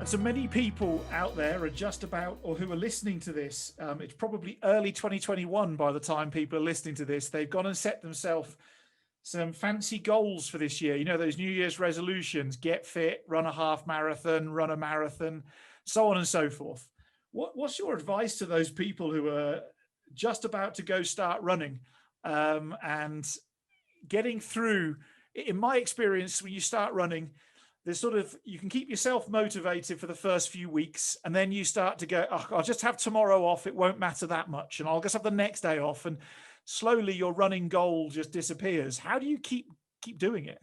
So many people out there are just about, or who are listening to this, it's probably early 2021 by the time people are listening to this. They've gone and set themselves some fancy goals for this year. You know, those New Year's resolutions: get fit, run a half marathon, run a marathon, so on and so forth. What's your advice to those people who are just about to go start running and getting through? In my experience, when you start running, there's sort of, you can keep yourself motivated for the first few weeks, and then you start to go, oh, I'll just have tomorrow off, it won't matter that much, and I'll just have the next day off, and slowly your running goal just disappears. How do you keep doing it?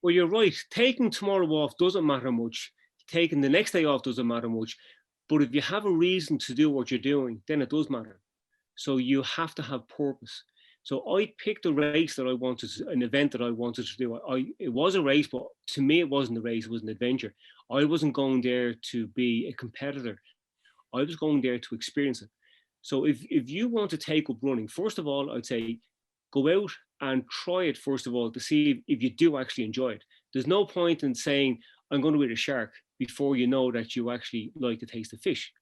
Well, you're right. Taking tomorrow off doesn't matter much. Taking the next day off doesn't matter much. But if you have a reason to do what you're doing, then it does matter. So you have to have purpose. So I picked a race that I wanted, an event that I wanted to do. It was a race, but to me, it wasn't a race, it was an adventure. I wasn't going there to be a competitor. I was going there to experience it. So if you want to take up running, first of all, I'd say go out and try it, first of all, to see if you do actually enjoy it. There's no point in saying, I'm going to eat a shark, before you know that you actually like the taste of fish.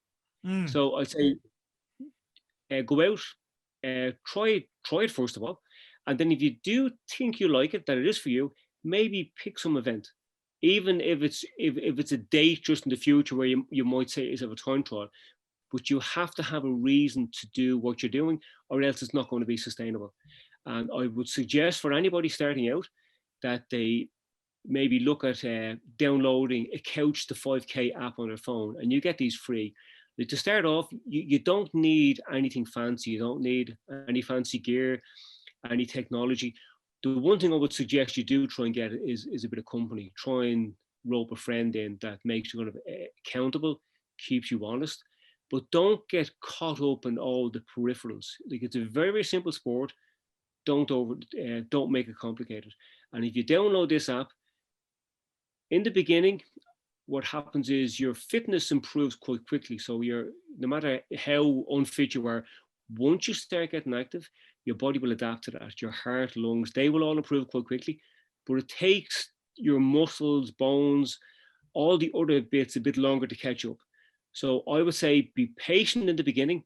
So I'd say go out, try it first of all, and then if you do think you like it, that it is for you, maybe pick some event, even if it's a date just in the future where you might say is of a time trial, but you have to have a reason to do what you're doing, or else it's not going to be sustainable. And I would suggest for anybody starting out that they maybe look at downloading a Couch to 5K app on their phone, and you get these free. To start off, you don't need anything fancy. You don't need any fancy gear, any technology. The one thing I would suggest you do try and get is a bit of company. Try and rope a friend in that makes you kind of accountable, keeps you honest, but don't get caught up in all the peripherals. Like, it's a very, very simple sport. Don't make it complicated. And if you download this app, in the beginning, what happens is your fitness improves quite quickly. So no matter how unfit you are, once you start getting active, your body will adapt to that. Your heart, lungs, they will all improve quite quickly. But it takes your muscles, bones, all the other bits a bit longer to catch up. So I would say be patient in the beginning.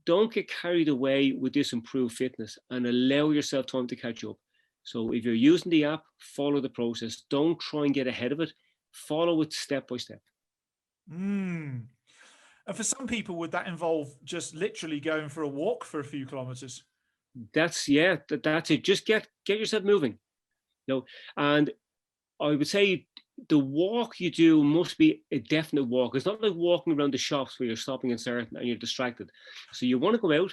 Don't get carried away with this improved fitness, and allow yourself time to catch up. So if you're using the app, follow the process. Don't try and get ahead of it. Follow it step by step. And for some people, would that involve just literally going for a walk for a few kilometers? That's it. Just get yourself moving. And I would say the walk you do must be a definite walk. It's not like walking around the shops where you're stopping and starting and you're distracted. So you want to go out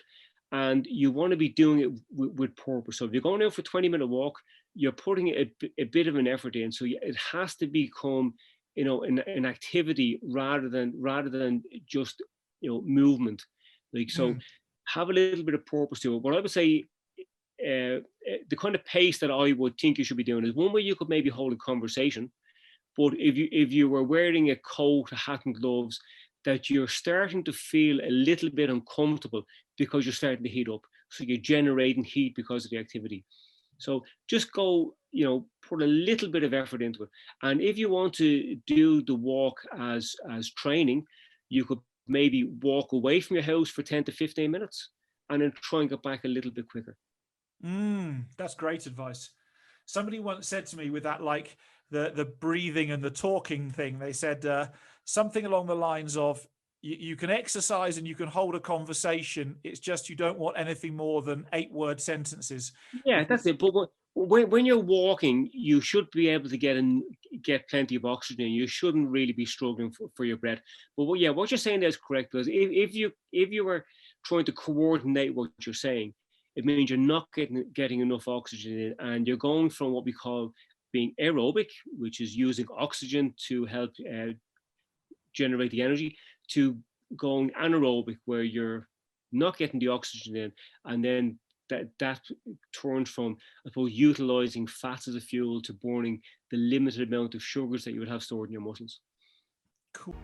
and you want to be doing it with purpose. So if you're going out for a 20-minute walk, you're putting a bit of an effort in. So it has to become, an activity rather than just, movement. So have a little bit of purpose to it. What I would say, the kind of pace that I would think you should be doing is one where you could maybe hold a conversation. But if you were wearing a coat, a hat and gloves, that you're starting to feel a little bit uncomfortable because you're starting to heat up. So you're generating heat because of the activity. So just go, put a little bit of effort into it. And if you want to do the walk as training, you could maybe walk away from your house for 10 to 15 minutes and then try and get back a little bit quicker. That's great advice. Somebody once said to me, with that, like the breathing and the talking thing, they said something along the lines of, you can exercise and you can hold a conversation. It's just you don't want anything more than 8-word sentences. Yeah, that's it. But when you're walking, you should be able to get plenty of oxygen. You shouldn't really be struggling for your breath. But what you're saying there is correct, because if you were trying to coordinate what you're saying, it means you're not getting enough oxygen in, and you're going from what we call being aerobic, which is using oxygen to help generate the energy, to going anaerobic, where you're not getting the oxygen in, and then that turns from, I suppose, utilizing fats as a fuel to burning the limited amount of sugars that you would have stored in your muscles. Cool.